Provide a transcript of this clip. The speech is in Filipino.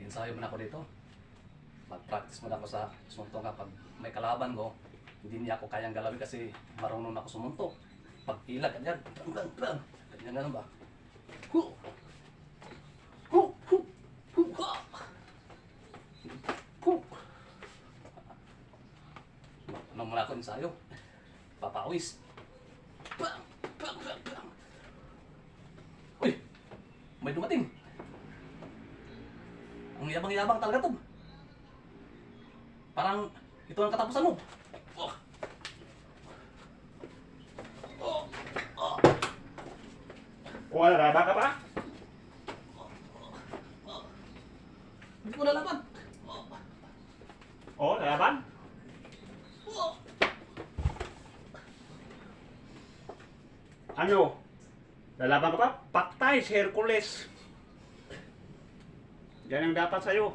Mag-ensayo muna ako dito. Mag-practice muna ako sa suntok nga. Pag may kalaban ko, hindi niya ako kayang galawin kasi marunong ako sumuntok. Pag ilag, ganyan. Bang. Ganyan nga ba? Hu! Hu! Hu! Hu! Ha! Hu! Ano muna ako ensayo? Papawis. Bang! Uy! May dumating. Ang yabang-yabang talaga to. Parang ito ang katapusan mo. Oh. Oh. Oh. O, lalaban ka pa? Hindi ko lalaban. O, lalaban? Oh. Ano? Lalaban ka pa? Patay si Hercules. Yan ang dapat sa'yo.